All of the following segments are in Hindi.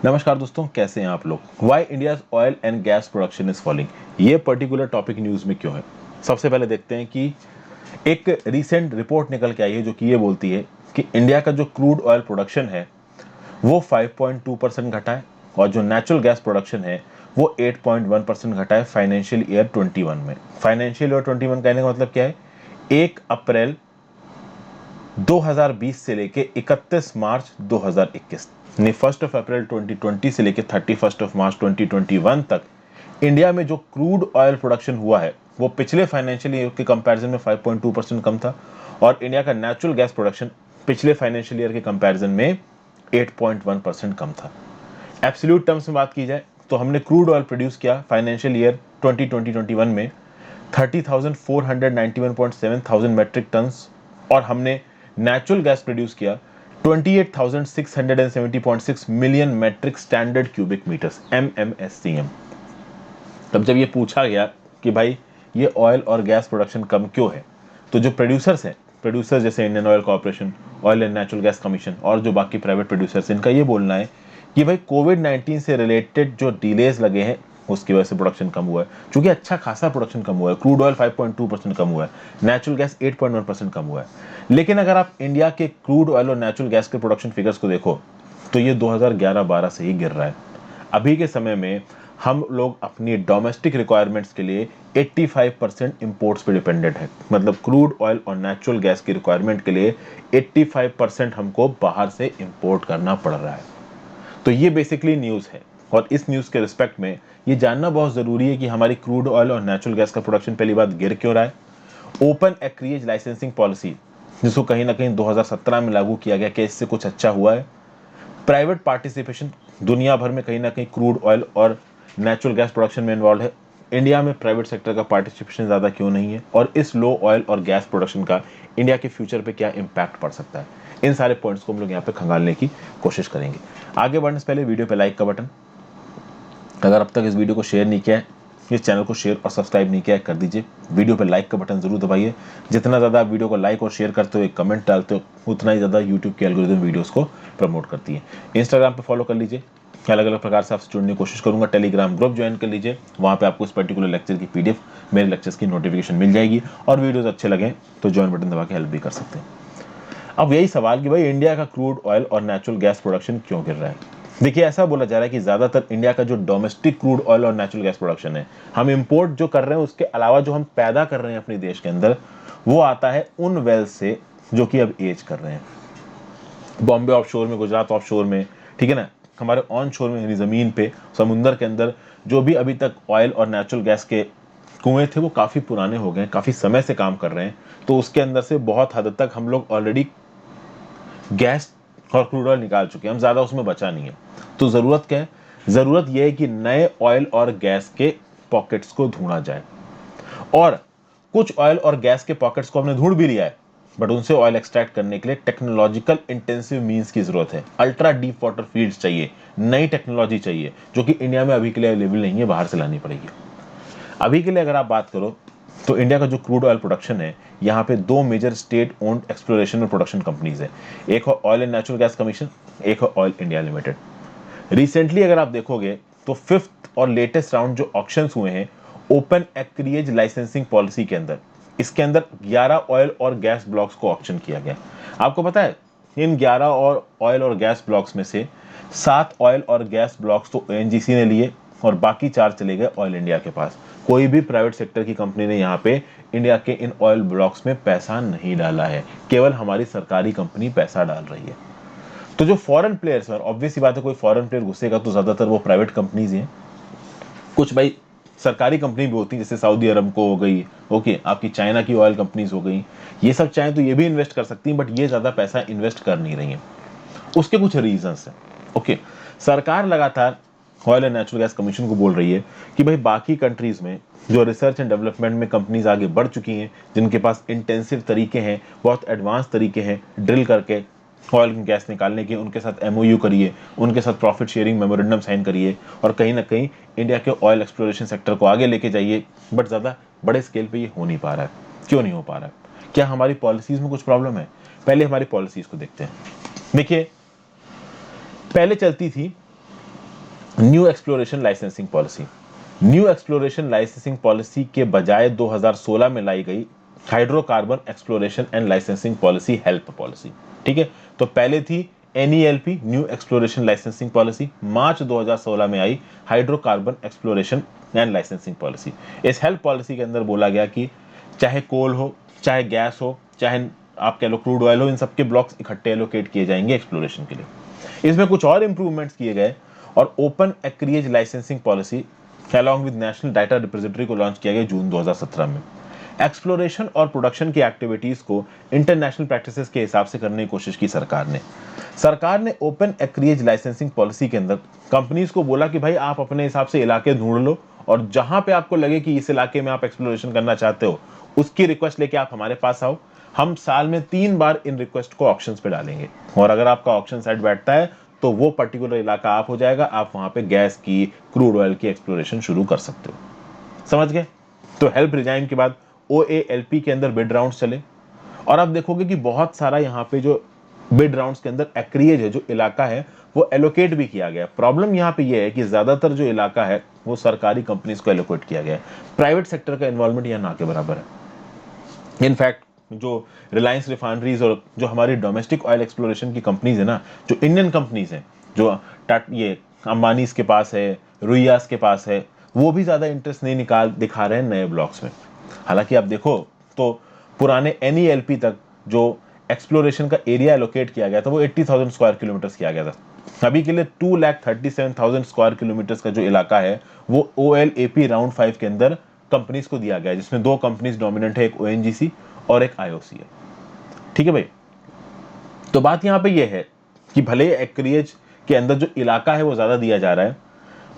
नमस्कार दोस्तों, कैसे हैं आप लोग। Why India's oil and gas production is falling, ये पर्टिकुलर टॉपिक न्यूज में क्यों है। सबसे पहले देखते हैं कि एक रीसेंट रिपोर्ट निकल के आई है जो कि ये बोलती है कि इंडिया का जो क्रूड ऑयल प्रोडक्शन है वो 5.2% घटा है और जो नेचुरल गैस प्रोडक्शन है वो 8.1% घटा है फाइनेंशियल ईयर 21 में। फाइनेंशियल ईयर 21 कहने का मतलब क्या है, 1 अप्रैल 2020 से लेके 31 मार्च 2021 यानी 1 अप्रैल 2020 से लेके 31 मार्च 2021 तक इंडिया में जो क्रूड ऑयल प्रोडक्शन हुआ है वो पिछले फाइनेंशियल ईयर के कंपैरिजन में 5.2% कम था और इंडिया का नेचुरल गैस प्रोडक्शन पिछले फाइनेंशियल ईयर के कंपैरिजन में 8.1% कम था। एब्सोल्यूट टर्म्स में बात की जाए तो हमने क्रूड ऑयल प्रोड्यूस किया फाइनेंशियल ईयर 2020-21 में 30,491.7 थाउजेंड मेट्रिक टन्स और हमने नेचुरल गैस प्रोड्यूस किया 28,670.6 million metric standard cubic meters MMSCM। तब जब ये पूछा गया कि भाई ये ऑयल और गैस प्रोडक्शन कम क्यों है, तो जो प्रोड्यूसर्स हैं, प्रोड्यूसर्स जैसे Indian oil corporation, oil and natural gas commission और जो बाकी प्राइवेट प्रोड्यूसर्स, इनका ये बोलना है कि भाई कोविड-19 से रिलेटेड जो डिलेज लगे हैं उसकी वजह से प्रोडक्शन कम हुआ है। चूंकि अच्छा खासा प्रोडक्शन कम हुआ है, क्रूड ऑयल 5.2% कम हुआ है, नेचुरल गैस 8.1% कम हुआ है। लेकिन अगर आप इंडिया के क्रूड ऑयल और नेचुरल गैस के प्रोडक्शन फिगर्स को देखो तो ये 2011-12 से ही गिर रहा है। अभी के समय में हम लोग अपनी डोमेस्टिक रिक्वायरमेंट्स के लिए 85% इंपोर्ट्स पे डिपेंडेंट है। मतलब क्रूड ऑयल और नेचुरल गैस की रिक्वायरमेंट के लिए 85% हमको बाहर से इंपोर्ट करना पड़ रहा है। तो ये बेसिकली न्यूज़ है और इस न्यूज़ के रिस्पेक्ट में ये जानना बहुत ज़रूरी है कि हमारी क्रूड ऑयल और नेचुरल गैस का प्रोडक्शन पहली बात गिर क्यों रहा है। ओपन एक्रिएज लाइसेंसिंग पॉलिसी जिसको कहीं ना कहीं 2017 में लागू किया गया, क्या इससे कुछ अच्छा हुआ है। प्राइवेट पार्टिसिपेशन दुनिया भर में कहीं ना कहीं क्रूड ऑयल और नेचुरल गैस प्रोडक्शन में इन्वॉल्व है। इंडिया में प्राइवेट सेक्टर का पार्टिसिपेशन ज़्यादा क्यों नहीं है और इस लो ऑयल और गैस प्रोडक्शन का इंडिया के फ्यूचर पे क्या इम्पैक्ट पड़ सकता है। इन सारे पॉइंट्स को हम लोग यहाँ पे खंगालने की कोशिश करेंगे। आगे बढ़ने से पहले वीडियो पे लाइक का बटन, अगर अब तक इस वीडियो को शेयर नहीं किया है, इस चैनल को शेयर और सब्सक्राइब नहीं किया है, कर दीजिए। वीडियो पे लाइक का बटन जरूर दबाइए। जितना ज़्यादा आप वीडियो को लाइक और शेयर करते हो, एक कमेंट डालते हो, उतना ही ज़्यादा यूट्यूब की एल्गोरिथम वीडियोस को प्रमोट करती है। इंस्टाग्राम पे फॉलो कर लीजिए, अलग अलग प्रकार से आपसे जुड़ने की कोशिश करूंगा। टेलीग्राम ग्रुप ज्वाइन कर लीजिए, वहाँ पे आपको इस पर्टिकुलर लेक्चर की PDF, मेरे लेक्चर्स की नोटिफिकेशन मिल जाएगी और वीडियोस अच्छे लगे तो ज्वाइन बटन दबा के हेल्प भी कर सकते हैं। अब यही सवाल कि भाई इंडिया का क्रूड ऑयल और नेचुरल गैस प्रोडक्शन क्यों गिर रहा है। देखिए, ऐसा बोला जा रहा है कि ज्यादातर इंडिया का जो डोमेस्टिक क्रूड ऑयल और नेचुरल गैस प्रोडक्शन है, हम इंपोर्ट जो कर रहे हैं उसके अलावा जो हम पैदा कर रहे हैं अपने देश के अंदर, वो आता है उन वेल्स से जो कि अब एज कर रहे हैं। बॉम्बे ऑफशोर में, गुजरात ऑफशोर में, ठीक है ना, हमारे ऑन शोर में यानी जमीन पे समुंदर के अंदर जो भी अभी तक ऑयल और नेचुरल गैस के कुएं थे वो काफी पुराने हो गए, काफी समय से काम कर रहे हैं। तो उसके अंदर से बहुत हद तक हम लोग ऑलरेडी गैस और क्रूड ऑयल निकाल चुके हैं, हम ज्यादा उसमें बचा नहीं है। तो जरूरत क्या है, जरूरत यह है कि नए ऑयल और गैस के पॉकेट्स को ढूंढा जाए। और कुछ ऑयल और गैस के पॉकेट्स को हमने ढूंढ भी लिया है, बट उनसे ऑयल एक्सट्रैक्ट करने के लिए टेक्नोलॉजिकल इंटेंसिव मींस की जरूरत है। अल्ट्रा डीप वाटर फील्ड्स चाहिए, नई टेक्नोलॉजी चाहिए जो कि इंडिया में अभी के लिए अवेलेबल नहीं है, बाहर से लानी पड़ेगी। अभी के लिए अगर आप बात करो तो इंडिया का जो क्रूड ऑयल प्रोडक्शन है, यहाँ पे दो मेजर स्टेट ओन्ड एक्सप्लोरेशन और प्रोडक्शन कंपनीज है। एक है oil and natural gas commission, एक है ऑयल इंडिया लिमिटेड। रिसेंटली अगर आप देखोगे तो फिफ्थ और लेटेस्ट राउंड जो ऑक्शंस हुए हैं ओपन एक्रिएज लाइसेंसिंग पॉलिसी के अंदर, इसके अंदर 11 ऑयल और गैस ब्लॉक्स को ऑक्शन किया गया। आपको पता है इन 11 और ऑयल और गैस ब्लॉक्स में से 7 ऑयल और गैस ब्लॉक्स तो ONGC ने लिए और बाकी 4 चले गए ऑयल इंडिया के पास। कोई भी प्राइवेट सेक्टर की कंपनी ने यहाँ पे इंडिया के इन ऑयल ब्लॉक्स में पैसा नहीं डाला है, केवल हमारी सरकारी कंपनी पैसा डाल रही है। तो जो फॉरेन प्लेयर्स हैं, ऑब्वियस सी बात है, कोई फॉरेन प्लेयर घुसेगा तो ज्यादातर वो प्राइवेट कंपनीज हैं। कुछ भाई सरकारी कंपनी भी होती है, जैसे सऊदी अरब को हो गई, ओके, आपकी चाइना की ऑयल कंपनीज हो गई, ये सब चाहे तो ये भी इन्वेस्ट कर सकती हैं, बट ये ज्यादा पैसा इन्वेस्ट कर नहीं रही है। उसके कुछ रीजंस हैं। ओके, सरकार लगातार oil and natural gas commission को बोल रही है कि भाई बाकी कंट्रीज में जो रिसर्च एंड डेवलपमेंट में कंपनीज आगे बढ़ चुकी हैं, जिनके पास इंटेंसिव तरीके हैं, बहुत एडवांस तरीके हैं ड्रिल करके ऑयल गैस निकालने के, उनके साथ MOU करिए, उनके साथ प्रॉफिट शेयरिंग मेमोरेंडम साइन करिए और कहीं ना कहीं इंडिया के ऑयल एक्सप्लोरेशन सेक्टर को आगे लेके जाइए। बट ज़्यादा बड़े स्केल पे ये हो नहीं पा रहा है। क्यों नहीं हो पा रहा है? क्या हमारी पॉलिसीज में कुछ प्रॉब्लम है? पहले हमारी पॉलिसीज को देखते हैं। देखिए, पहले चलती थी new exploration licensing policy. New exploration licensing policy के बजाय 2016 में लाई गई hydrocarbon exploration and licensing policy, HELP policy. ठीक है, तो पहले थी NELP, new exploration licensing policy. March 2016 में आई hydrocarbon exploration and licensing policy. इस हेल्प पॉलिसी के अंदर बोला गया कि चाहे कोल हो, चाहे गैस हो, चाहे आप कह लो क्रूड ऑयल हो, इन सबके ब्लॉक्स इकट्ठे एलोकेट किए जाएंगे एक्सप्लोरेशन के लिए। इसमें कुछ और इंप्रूवमेंट्स किए गए और open acreage licensing policy along with national data repository को लॉन्च किया गया जून 2017 में। एक्सप्लोरेशन और प्रोडक्शन की एक्टिविटीज को इंटरनेशनल प्रैक्टिसेस के हिसाब से करने की कोशिश की सरकार ने ओपन एक्रिएज लाइसेंसिंग पॉलिसी के अंदर कंपनीज को बोला कि भाई आप अपने हिसाब से इलाके ढूंढ लो और जहां पे आपको लगे कि इस इलाके में आप एक्सप्लोरेशन करना चाहते हो उसकी रिक्वेस्ट लेके आप हमारे पास आओ। हम साल में 3 बार इन रिक्वेस्ट को ऑक्शंस पे डालेंगे और अगर आपका ऑक्शन सेट बैठता है तो वो पर्टिकुलर इलाका आप हो जाएगा, आप वहां पे गैस की, क्रूड ऑयल की एक्सप्लोरेशन शुरू कर सकते हो। समझ गए? तो हेल्प रिजाइन के बाद OALP के अंदर बिड राउंड्स चले और आप देखोगे कि बहुत सारा यहाँ पे जो बिड राउंड्स के अंदर एक्रिएज है, जो इलाका है, वो एलोकेट भी किया गया। प्रॉब्लम यहाँ पे ये है कि ज्यादातर जो इलाका है वो सरकारी कंपनीज को एलोकेट किया गया है। प्राइवेट सेक्टर का इन्वॉल्वमेंट यहाँ ना के बराबर है। इनफैक्ट जो रिलायंस रिफाइनरीज और जो हमारी डोमेस्टिक ऑयल एक्सप्लोरेशन की कंपनीज है ना, जो इंडियन कंपनीज हैं, जो ये अंबानीज के पास है, रुइयास के पास है, वो भी ज्यादा इंटरेस्ट नहीं दिखा रहे हैं नए ब्लॉक्स में। हालांकि आप देखो तो पुराने NELP तक जो एक्सप्लोरेशन का एरिया एलोकेट किया गया था वो 80,000 स्क्वायर किलोमीटर किया गया था। अभी के लिए 2,37,000 स्क्वायर किलोमीटर का जो इलाका है वो OLAP राउंड 5 के अंदर कंपनीज को दिया गया है, जिसमें 2 कंपनीज डोमिनेंट है, एक ONGC और एक IOC है। ठीक है भाई, तो बात यहां पे ये है कि भले एक्रिएज के अंदर जो इलाका है वो ज्यादा दिया जा रहा है,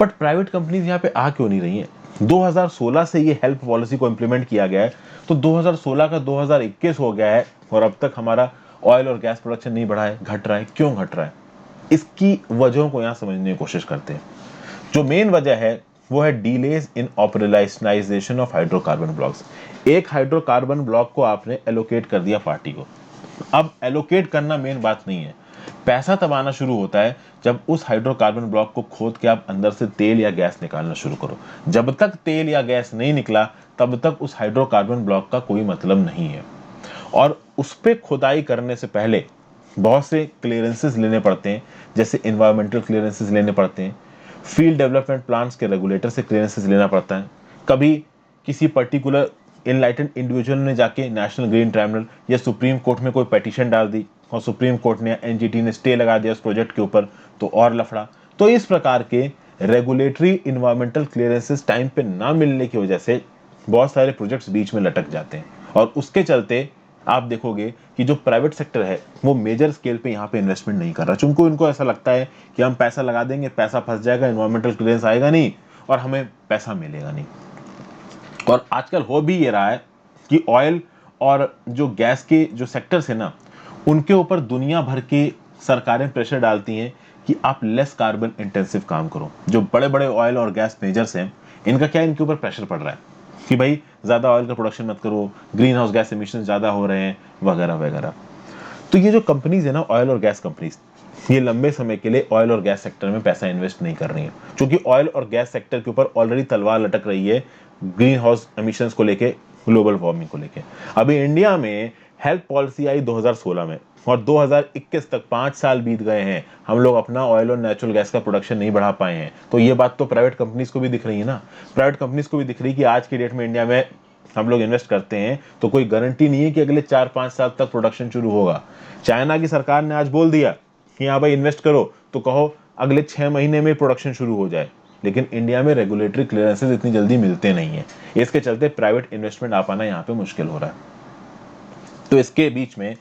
बट प्राइवेट कंपनीज यहां पे आ क्यों नहीं रही हैं? 2016 से ये हेल्प पॉलिसी को इंप्लीमेंट किया गया है, तो 2016 का 2021 हो गया है और अब तक हमारा ऑयल और गैस प्रोडक्शन नहीं बढ़ा है, घट रहा है। क्यों घट रहा है? इसकी वजहों को यहां समझने की कोशिश करते हैं। जो मेन वजह है वो है delays in operationalisation of hydrocarbon blocks. एक हाइड्रोकार्बन ब्लॉक को आपने एलोकेट कर दिया पार्टी को। अब एलोकेट करना मेन बात नहीं है, पैसा तब आना शुरू होता है जब उस हाइड्रोकार्बन ब्लॉक को खोद के आप अंदर से तेल या गैस निकालना शुरू करो। जब तक तेल या गैस नहीं निकला तब तक उस हाइड्रोकार्बन ब्लॉक का कोई मतलब नहीं है। और उस पे खुदाई करने से पहले बहुत से क्लियरेंसेस लेने पड़ते हैं, जैसे एनवायरमेंटल क्लियरेंसेस लेने पड़ते हैं, फील्ड डेवलपमेंट प्लान्स के रेगुलेटर से क्लियरेंसेस लेना पड़ता है। कभी किसी पर्टिकुलर इनलाइटेंड इंडिविजुअल ने जाके नेशनल ग्रीन ट्राइब्यूनल या सुप्रीम कोर्ट में कोई पिटीशन डाल दी और सुप्रीम कोर्ट ने, NGT ने स्टे लगा दिया उस प्रोजेक्ट के ऊपर, तो और लफड़ा। तो इस प्रकार के रेगुलेटरी इन्वायरमेंटल क्लियरेंसेस टाइम पे ना मिलने की वजह से बहुत सारे प्रोजेक्ट्स बीच में लटक जाते हैं और उसके चलते आप देखोगे कि जो प्राइवेट सेक्टर है वो मेजर स्केल पे यहाँ पे इन्वेस्टमेंट नहीं कर रहा, क्योंकि उनको ऐसा लगता है कि हम पैसा लगा देंगे, पैसा फंस जाएगा, इन्वायरमेंटल क्लियरेंस आएगा नहीं और हमें पैसा मिलेगा नहीं। और आजकल हो भी ये रहा है कि ऑयल और जो गैस के जो सेक्टर्स है ना, उनके ऊपर दुनिया भर की सरकारें प्रेशर डालती हैं कि आप लेस कार्बन इंटेंसिव काम करो। जो बड़े बड़े ऑयल और गैस मेजर्स हैं, इनका क्या, इनके ऊपर प्रेशर पड़ रहा है कि भाई ज्यादा ऑयल का प्रोडक्शन मत करो, ग्रीन हाउस गैस एमिशन ज्यादा हो रहे हैं, वगैरह वगैरह। तो ये जो कंपनीज है ना, ऑयल और गैस कंपनीज, ये लंबे समय के लिए ऑयल और गैस सेक्टर में पैसा इन्वेस्ट नहीं कर रही है, क्योंकि ऑयल और गैस सेक्टर के ऊपर ऑलरेडी तलवार लटक रही है ग्रीन हाउस एमिशंस को लेके, ग्लोबल वार्मिंग को लेके। अभी इंडिया में हेल्थ पॉलिसी आई 2016 में और 2021 तक 5 साल बीत गए हैं, हम लोग अपना ऑयल और नेचुरल गैस का प्रोडक्शन नहीं बढ़ा पाए हैं। तो ये बात तो प्राइवेट कंपनीज को भी दिख रही है ना, प्राइवेट कंपनीज को भी दिख रही है कि आज की डेट में इंडिया में हम लोग इन्वेस्ट करते हैं तो कोई गारंटी नहीं है कि अगले 4-5 साल तक प्रोडक्शन शुरू होगा। चाइना की सरकार ने आज बोल दिया कि हाँ भाई इन्वेस्ट करो, तो कहो अगले 6 महीने में प्रोडक्शन शुरू हो जाए, लेकिन इंडिया में रेगुलेटरी क्लियरेंसेस इतनी जल्दी मिलते नहीं है। इसके चलते प्राइवेट इन्वेस्टमेंट आ पाना यहाँ पे मुश्किल हो रहा है। तो इसके बीच में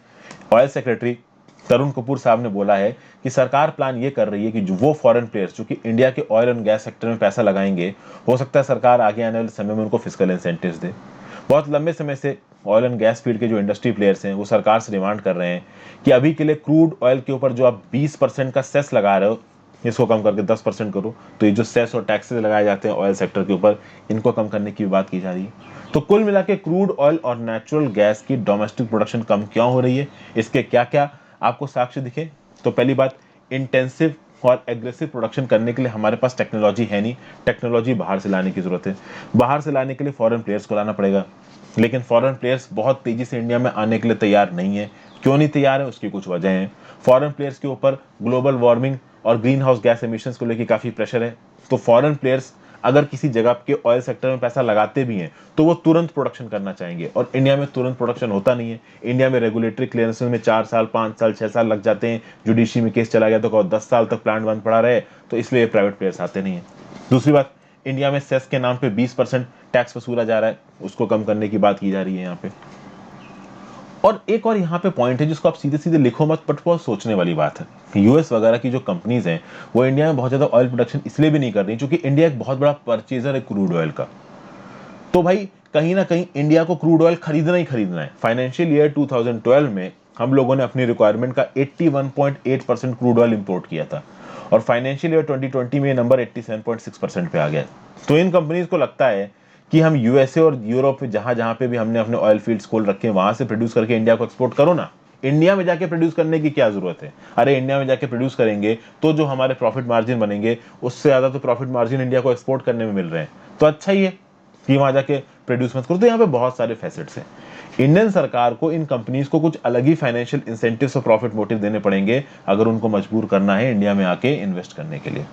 ऑयल सेक्रेटरी तरुण कपूर साहब ने बोला है कि सरकार प्लान ये कर रही है कि जो वो फॉरेन प्लेयर्स जो कि इंडिया के ऑयल एंड गैस सेक्टर में पैसा लगाएंगे, हो सकता है सरकार आगे आने वाले समय में उनको फिस्कल इंसेंटिव्स दे। बहुत लंबे समय से ऑयल एंड गैस फील्ड के जो इंडस्ट्री प्लेयर्स हैं वो सरकार से डिमांड कर रहे हैं कि अभी के लिए क्रूड ऑयल के ऊपर जो आप 20% का सेस लगा रहे हो, इसको कम करके 10% करो। तो ये जो सेस और टैक्सेस लगाए जाते हैं ऑयल सेक्टर के ऊपर, इनको कम करने की भी बात की जा रही है। तो कुल मिला के क्रूड ऑयल और नेचुरल गैस की डोमेस्टिक प्रोडक्शन कम क्यों हो रही है, इसके क्या क्या आपको साक्ष्य दिखे? तो पहली बात, इंटेंसिव और एग्रेसिव प्रोडक्शन करने के लिए हमारे पास टेक्नोलॉजी है नहीं, टेक्नोलॉजी बाहर से लाने की जरूरत है। बाहर से लाने के लिए फॉरेन प्लेयर्स को लाना पड़ेगा, लेकिन फॉरेन प्लेयर्स बहुत तेजी से इंडिया में आने के लिए तैयार नहीं है। क्यों नहीं तैयार है, उसकी कुछ वजह हैं। फॉरेन प्लेयर्स के ऊपर ग्लोबल वार्मिंग और ग्रीन हाउस गैस एमिशंस को लेकर काफी प्रेशर है। तो फॉरेन प्लेयर्स अगर किसी जगह के ऑयल सेक्टर में पैसा लगाते भी हैं तो वो तुरंत प्रोडक्शन करना चाहेंगे, और इंडिया में तुरंत प्रोडक्शन होता नहीं है। इंडिया में रेगुलेटरी क्लियरेंसेस में 4 साल, 5 साल, 6 साल लग जाते हैं। जुडिशरी में केस चला गया तो 10 साल तक प्लांट बंद पड़ा रहे, तो इसलिए प्राइवेट प्लेयर्स आते नहीं है। दूसरी बात, इंडिया में सेस के नाम पे 20% टैक्स वसूला जा रहा है, उसको कम करने की बात की जा रही है यहाँ पे। और एक और यहाँ पे पॉइंट है जिसको आप सीधे सीधे लिखो मत, बट बहुत सोचने वाली बात है। यूएस वगैरह की जो कंपनीज हैं वो इंडिया में बहुत ज्यादा ऑयल प्रोडक्शन इसलिए भी नहीं कर रही क्योंकि इंडिया एक बहुत बड़ा परचेजर है क्रूड ऑयल का। तो भाई कहीं ना कहीं इंडिया को क्रूड ऑयल खरीदना ही खरीदना है। फाइनेंशियल ईयर 2012 में हम लोगों ने अपनी रिक्वायरमेंट का 81.8% क्रूड ऑयल इंपोर्ट किया था, और फाइनेंशियल ईयर 2020 में ये नंबर 87.6% पे आ गया। तो इन कंपनीज को लगता है कि हम यूएसए और यूरोप में जहां जहां पे भी हमने अपने ऑयल फील्ड्स खोल रखे हैं वहां से प्रोड्यूस करके इंडिया को एक्सपोर्ट करो ना, इंडिया में जाके प्रोड्यूस करने की क्या जरूरत है। अरे इंडिया में जाके प्रोड्यूस करेंगे तो जो हमारे प्रॉफिट मार्जिन बनेंगे उससे ज्यादा तो प्रॉफिट मार्जिन इंडिया को एक्सपोर्ट करने में मिल रहे हैं, तो अच्छा ही है कि वहां जाके प्रोड्यूस मत करो। तो यहाँ पे बहुत सारे फैसेट्स हैं। इंडियन सरकार को इन कंपनीज को कुछ अलग ही फाइनेंशियल इंसेंटिव्स और प्रॉफिट मोटिव देने पड़ेंगे अगर उनको मजबूर करना है इंडिया में आके इन्वेस्ट करने के लिए।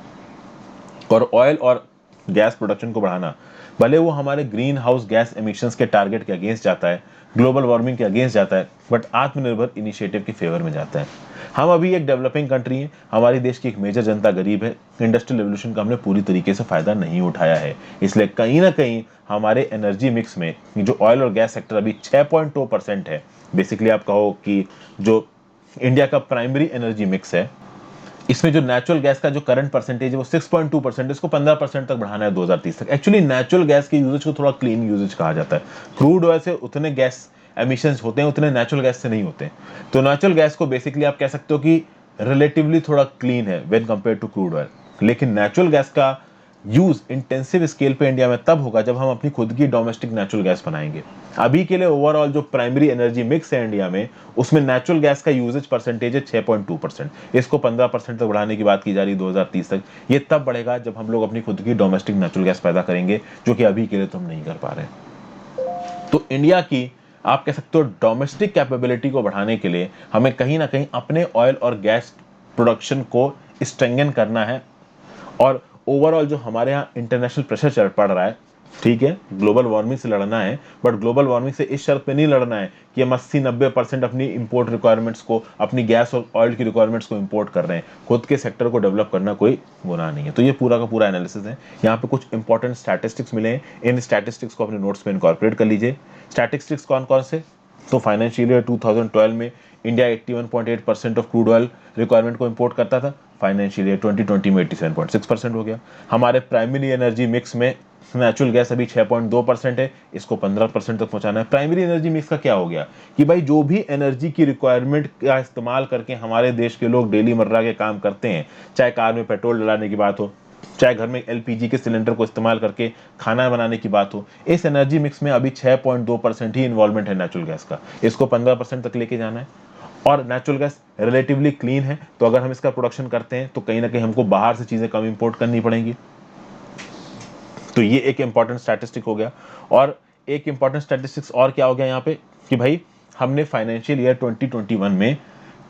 और ऑयल और गैस प्रोडक्शन को बढ़ाना, भले वो हमारे ग्रीन हाउस गैस एमिशंस के टारगेट के अगेंस्ट जाता है, ग्लोबल वार्मिंग के अगेंस्ट जाता है, बट आत्मनिर्भर इनिशिएटिव के फेवर में जाता है। हम अभी एक डेवलपिंग कंट्री हैं, हमारी देश की एक मेजर जनता गरीब है। इंडस्ट्रियल रेवोल्यूशन का हमने पूरी तरीके से फायदा नहीं उठाया है, इसलिए कहीं ना कहीं हमारे एनर्जी मिक्स में जो ऑयल और गैस सेक्टर अभी 6.2% है, बेसिकली आप कहो कि जो इंडिया का प्राइमरी एनर्जी मिक्स है, इसमें जो नेचुरल गैस का जो करंट परसेंटेज है वो 6.2%, इसको 15% तक बढ़ाना है 2030 तक। एक्चुअली नेचुरल गैस के यूजेज को थोड़ा क्लीन यूजेज कहा जाता है। क्रूड ऑयल से उतने गैस एमिशंस होते हैं उतने नेचुरल गैस से नहीं होते। तो नेचुरल गैस को बेसिकली आप कह सकते हो कि रिलेटिवली थोड़ा क्लीन है when compare to crude oil. लेकिन नेचुरल गैस का यूज इंटेंसिव स्केल पे इंडिया में तब होगा जब हम अपनी खुद की डोमेस्टिक नेचुरल गैस बनाएंगे। अभी के लिए ओवरऑल जो प्राइमरी एनर्जी मिक्स है इंडिया में, उसमें नेचुरल गैस का यूजेज परसेंटेज है 6.2%। इसको 15% तक बढ़ाने की बात की जा रही है 2030 तक। ये तब बढ़ेगा जब हम लोग अपनी खुद की डोमेस्टिक नेचुरल गैस पैदा करेंगे, जो कि अभी के लिए तो हम नहीं कर पा रहे। तो इंडिया की आप कह सकते हो डोमेस्टिक कैपेबिलिटी को बढ़ाने के लिए हमें कहीं ना कहीं अपने ऑयल और गैस प्रोडक्शन को स्ट्रेंथन करना है। और ओवरऑल जो हमारे यहाँ इंटरनेशनल प्रेशर चल पड़ रहा है, ठीक है, ग्लोबल वार्मिंग से लड़ना है, बट ग्लोबल वार्मिंग से इस शर्त पे नहीं लड़ना है कि हम 80-90% अपनी इंपोर्ट रिक्वायरमेंट्स को, अपनी गैस और ऑयल की रिक्वायरमेंट्स को इंपोर्ट कर रहे हैं। खुद के सेक्टर को डेवलप करना कोई गुनाह नहीं है। तो ये पूरा का पूरा एनालिसिस है। यहाँ पे कुछ इंपॉर्टेंट स्टैटिस्टिक्स मिले हैं, इन स्टैटिस्टिक्स को अपने नोट्स में इनकॉर्पोरेट कर लीजिए। स्टैटिस्टिक्स कौन कौन से, तो फाइनेंशियल ईयर 2012 में India 81.8% of crude oil requirement को इंपोर्ट करता था। फाइनेंशियल ईयर 2020 में 87.6% हो गया। हमारे प्राइमरी एनर्जी मिक्स में नेचुरल गैस अभी 6.2% है, इसको 15% तक पहुंचाना है। प्राइमरी एनर्जी मिक्स का क्या हो गया कि भाई जो भी एनर्जी की रिक्वायरमेंट का इस्तेमाल करके हमारे देश के लोग डेली मर्रा के काम करते हैं, चाहे कार में पेट्रोल डलाने की बात हो, चाहे घर में एलपीजी के सिलेंडर को इस्तेमाल करके खाना बनाने की बात हो, इस एनर्जी मिक्स में अभी 6.2% ही इन्वॉल्वमेंट है नेचुरल गैस का। इसको 15% तक लेके जाना है। और नेचुरल गैस रिलेटिवली क्लीन है, तो अगर हम इसका प्रोडक्शन करते हैं तो कहीं ना कहीं हमको बाहर से चीजें कम इंपोर्ट करनी पड़ेंगी। तो ये एक इंपॉर्टेंट स्टैटिस्टिक हो गया। और एक इंपॉर्टेंट स्टैटिस्टिक्स और क्या हो गया यहाँ पे कि भाई हमने फाइनेंशियल ईयर 2021 में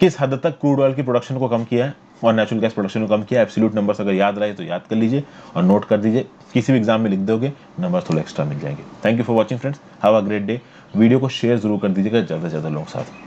किस हद तक क्रूड ऑयल की प्रोडक्शन को कम किया है और नेचुरल गैस प्रोडक्शन को कम किया है। एब्सोल्यूट नंबर्स अगर याद रहे तो याद कर लीजिए और नोट कर दीजिए, किसी भी एग्जाम में लिख दोगे नंबर थोड़ा एक्स्ट्रा मिल जाएंगे। Thank you for watching friends, have a great day. Video को शेयर जरूर कर दीजिएगा ज़्यादा से ज़्यादा लोगों के साथ।